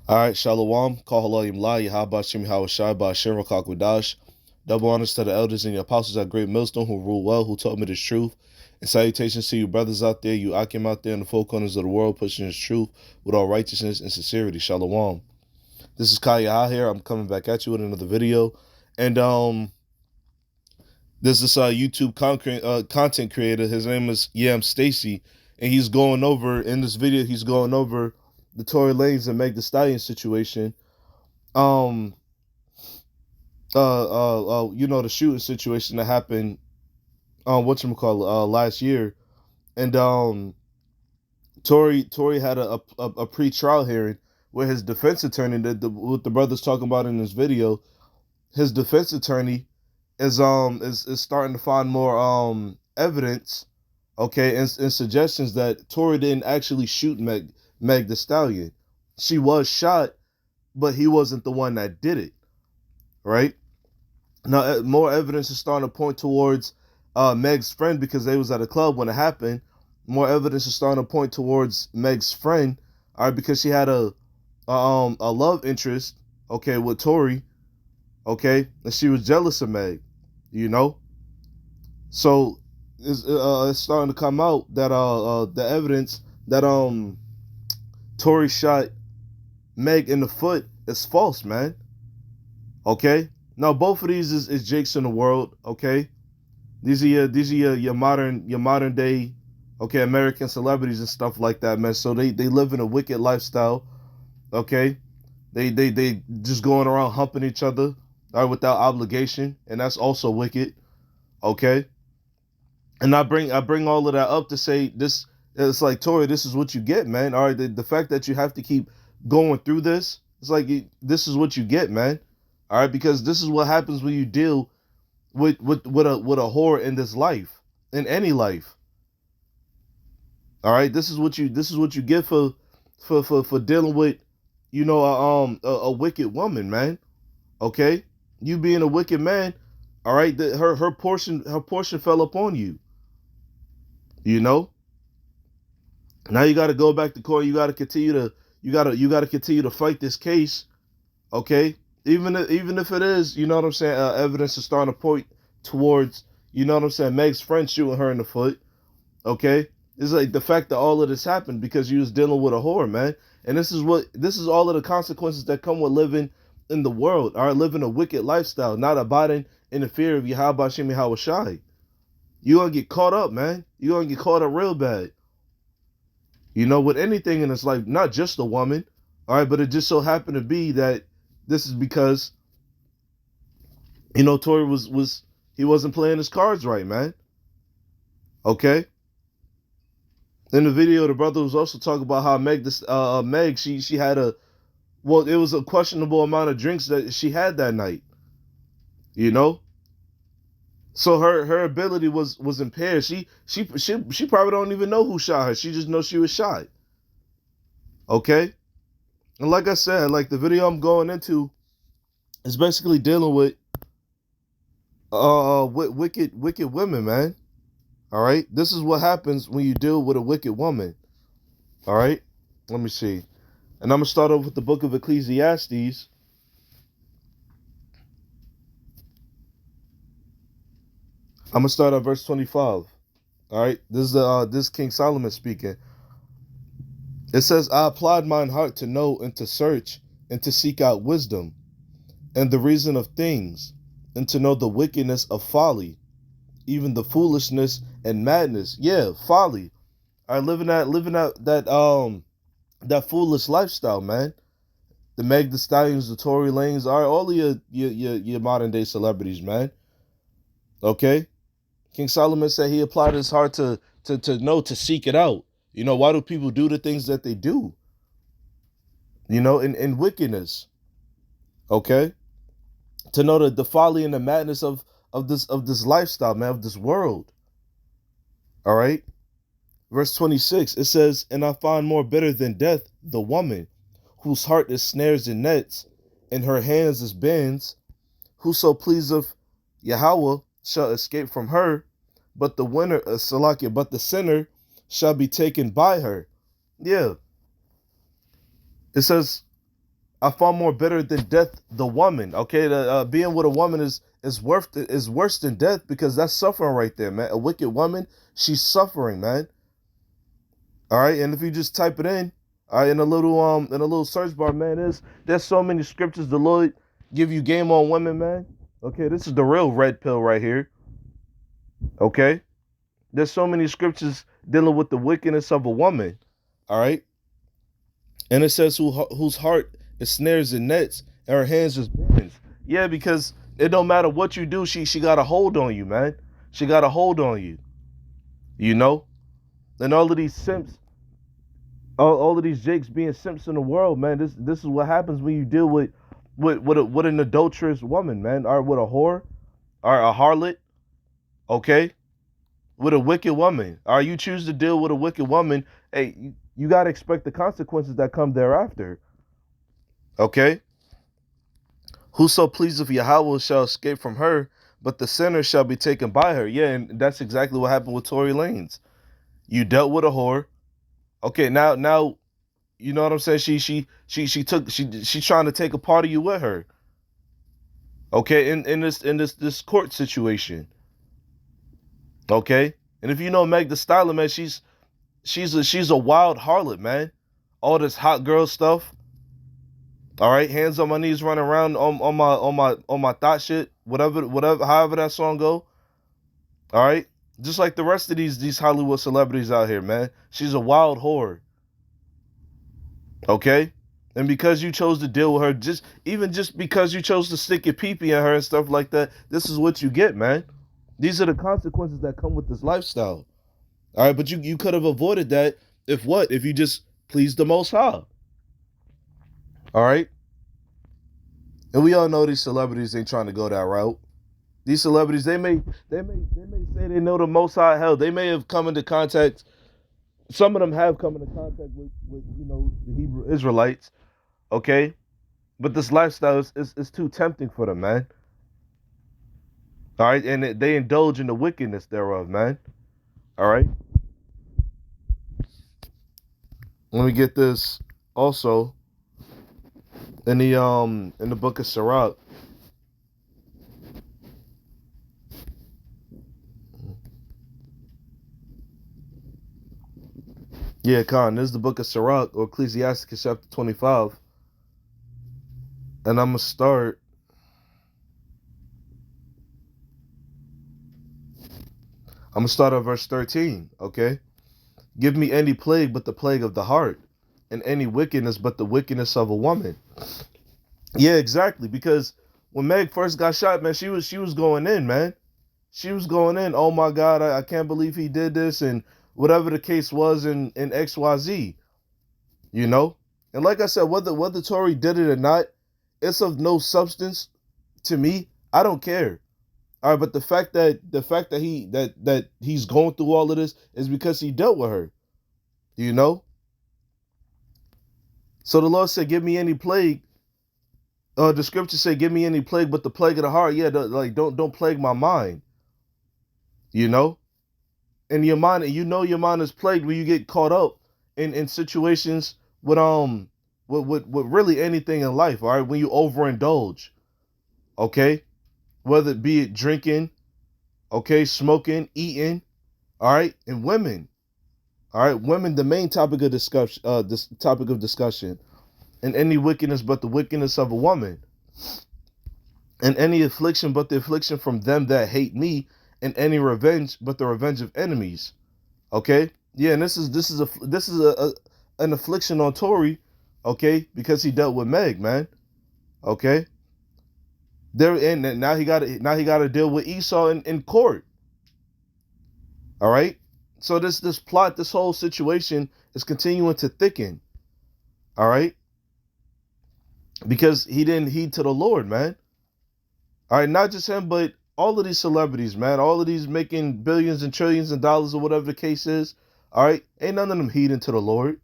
All right, Shalom, Kahalayim La, Yahabashim Hawashai, Bashir Kakwadash. Double honors to the elders and the apostles at Great Millstone who rule well, who taught me this truth. And salutations to you brothers out there, you Akim out there in the four corners of the world, pushing this truth with all righteousness and sincerity. Shalom. This is Kaya here. I'm coming back at you with another video. And there's this YouTube content creator. His name is Stacy, and he's going over in this video. He's going over the Tory Lanez and Meg Thee Stallion situation. The shooting situation that happened last year. And Tory had a pre-trial hearing where his defense attorney, what the brother's talking about in this video, his defense attorney is starting to find more evidence, okay, and suggestions that Tory didn't actually shoot Meg Thee Stallion. She was shot, but he wasn't the one that did it, right? Now, more evidence is starting to point towards Meg's friend, because they was at a club when it happened. More evidence is starting to point towards Meg's friend, all right, because she had a love interest, okay, with Tory, okay, and she was jealous of Meg, you know. So it's starting to come out that the evidence that Tory shot Meg in the foot is false, man. Okay. Now both of these is jakes in the world. Okay. These are your modern day, okay, American celebrities and stuff like that, man. So they live in a wicked lifestyle. Okay. They just going around humping each other, all right, without obligation, and that's also wicked. Okay. And I bring all of that up to say this. It's like, Tory, this is what you get, man. All right, the fact that you have to keep going through this, it's like this is what you get, man. All right, because this is what happens when you deal with a whore in this life, in any life. All right, this is what you get for dealing with, a wicked woman, man. Okay, you being a wicked man, all right, her portion fell upon you. You know. Now you got to go back to court. You got to continue to fight this case, okay? Even if it is, you know what I'm saying, evidence is starting to point towards, you know what I'm saying, Meg's friend shooting her in the foot, okay? It's like the fact that all of this happened because you was dealing with a whore, man. And this is all of the consequences that come with living in the world, all right, living a wicked lifestyle, not abiding in the fear of Yahabashim Hawashai. You're going to get caught up, man. You're going to get caught up real bad. You know, with anything in this life, not just a woman, all right, but it just so happened to be that this is because, Tory he wasn't playing his cards right, man. Okay. In the video, the brother was also talking about how Meg, she had it was a questionable amount of drinks that she had that night, you know. So her ability was impaired. She probably don't even know who shot her. She just knows she was shot. Okay? And like I said, like the video I'm going into is basically dealing with wicked women, man. All right? This is what happens when you deal with a wicked woman. All right? Let me see. And I'm going to start off with the book of Ecclesiastes. I'm going to start at verse 25. All right? This is King Solomon speaking. It says, I applied mine heart to know and to search and to seek out wisdom and the reason of things, and to know the wickedness of folly, even the foolishness and madness. Yeah, folly. All right, living that foolish lifestyle, man. The Meg Thee Stallions, the Tory Lanez, all right, all of your modern day celebrities, man. Okay? King Solomon said he applied his heart to know, to seek it out. You know, why do people do the things that they do? You know, in wickedness. Okay? To know the folly and the madness of this lifestyle, man, of this world. All right? Verse 26, it says, and I find more bitter than death the woman, whose heart is snares and nets, and her hands is bands. Whoso pleaseth Yahweh shall escape from her, but but the sinner shall be taken by her. Yeah. It says, I far more bitter than death the woman. Okay, being with a woman is worse than death, because that's suffering right there, man. A wicked woman, she's suffering, man. All right, and if you just type it in, all right, in a little search bar, man, there's so many scriptures the Lord give you game on women, man. Okay, this is the real red pill right here. Okay, there's so many scriptures dealing with the wickedness of a woman. All right, and it says whose heart is snares and nets, and her hands is bends. Yeah, because it don't matter what you do, she got a hold on you, man. She got a hold on you. You know, and all of these simps, all of these jakes being simps in the world, man. This is what happens when you deal with an adulterous woman, man, or with a whore, or a harlot. Okay, with a wicked woman, or you choose to deal with a wicked woman. Hey, you got to expect the consequences that come thereafter. Okay, whoso pleaseth Yahweh shall escape from her, but the sinner shall be taken by her. Yeah, and that's exactly what happened with Tory Lanez. You dealt with a whore. Okay, now you know what I'm saying? She's trying to take a part of you with her. Okay, in this court situation. Okay? And if you know Meg the Stallion, man, she's a wild harlot, man. All this hot girl stuff. All right, hands on my knees, running around on my thought shit, whatever, however that song go. All right, just like the rest of these Hollywood celebrities out here, man. She's a wild whore. Okay, and because you chose to deal with her, just because you chose to stick your pee-pee in her and stuff like that, this is what you get, man. These are the consequences that come with this lifestyle. All right, but you could have avoided that if you just pleased the Most High. All right, and we all know these celebrities ain't trying to go that route. These celebrities, they may say they know the Most High. Hell, they may have come into contact. Some of them have come into contact with the Hebrew Israelites. Okay, but this lifestyle is too tempting for them, man. All right, and they indulge in the wickedness thereof, man. All right. Let me get this also in the book of Sirach. Yeah, Khan, this is the book of Sirach, or Ecclesiasticus chapter 25. And I'm gonna start at verse 13, okay? Give me any plague but the plague of the heart, and any wickedness but the wickedness of a woman. Yeah, exactly. Because when Meg first got shot, man, she was going in, man. She was going in. Oh my God, I can't believe he did this, and whatever the case was in XYZ, you know. And like I said, whether Tory did it or not, it's of no substance to me. I don't care. All right, but the fact that he's going through all of this is because he dealt with her, you know. So the Lord said, "Give me any plague." The scripture said, "Give me any plague, but the plague of the heart." Yeah, don't plague my mind, you know. And your mind, your mind is plagued when you get caught up in situations with really anything in life. All right, when you overindulge, okay, whether it be drinking, okay, smoking, eating, all right, and women. All right, women, the main topic of discussion, this topic of discussion, and any wickedness but the wickedness of a woman, and any affliction but the affliction from them that hate me, and any revenge but the revenge of enemies. Okay, yeah, and this is an affliction on Tory, okay, because he dealt with Meg, man. Okay, there, and now he got to deal with Esau in court. All right, so this plot, this whole situation is continuing to thicken. All right, because he didn't heed to the Lord, man. All right, not just him, but all of these celebrities, man. All of these making billions and trillions of dollars or whatever the case is. All right, ain't none of them heeding to the Lord.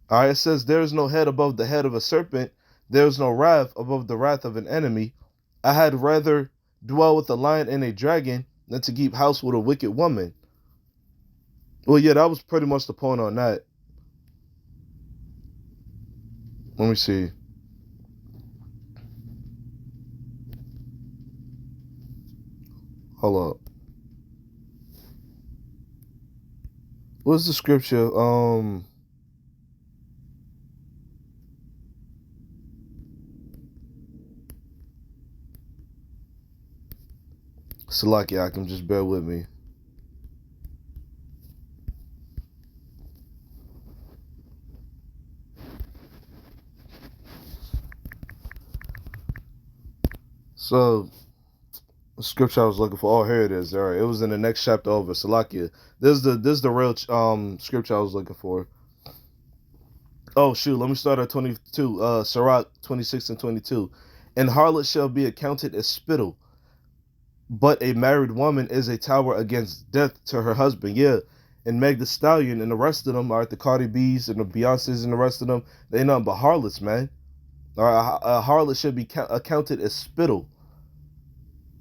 All right, it says there is no head above the head of a serpent. There is no wrath above the wrath of an enemy. I had rather dwell with a lion and a dragon than to keep house with a wicked woman. Well, yeah, that was pretty much the point on that. Let me see. Hold up. What's the scripture? Salakia, just bear with me. So, the scripture I was looking for. Oh, here it is. All right, it was in the next chapter over. Salakia. This is the real scripture I was looking for. Oh shoot, let me start at 22. Sirach 26 and 22. And harlot shall be accounted as spittle, but a married woman is a tower against death to her husband. Yeah. And Meg the Stallion and the rest of them, all right, the Cardi B's and the Beyonce's and the rest of them, they nothing but harlots, man. All right, a harlot should be accounted as spittle,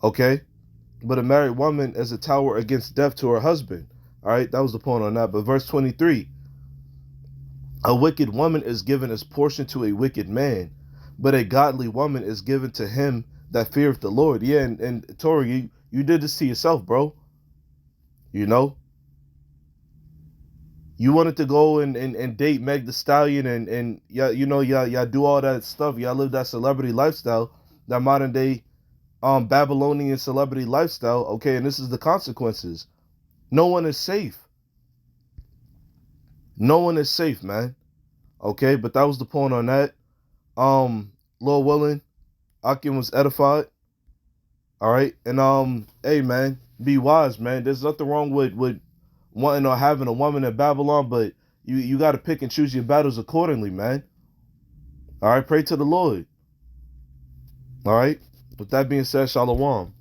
okay? But a married woman is a tower against death to her husband. All right, that was the point on that. But verse 23, a wicked woman is given as portion to a wicked man, but a godly woman is given to him that feareth the Lord. Yeah, and Tory, you did this to yourself, bro. You know? You wanted to go and date Meg the Stallion and yeah, you know, y'all do all that stuff. Y'all live that celebrity lifestyle, that modern day Babylonian celebrity lifestyle. Okay, and this is the consequences. No one is safe. No one is safe, man. Okay, but that was the point on that. Lord willing, Akim was edified. All right, and hey man, be wise, man. There's nothing wrong with wanting or having a woman in Babylon, but you got to pick and choose your battles accordingly, man. All right, pray to the Lord. All right. With that being said, Shalom.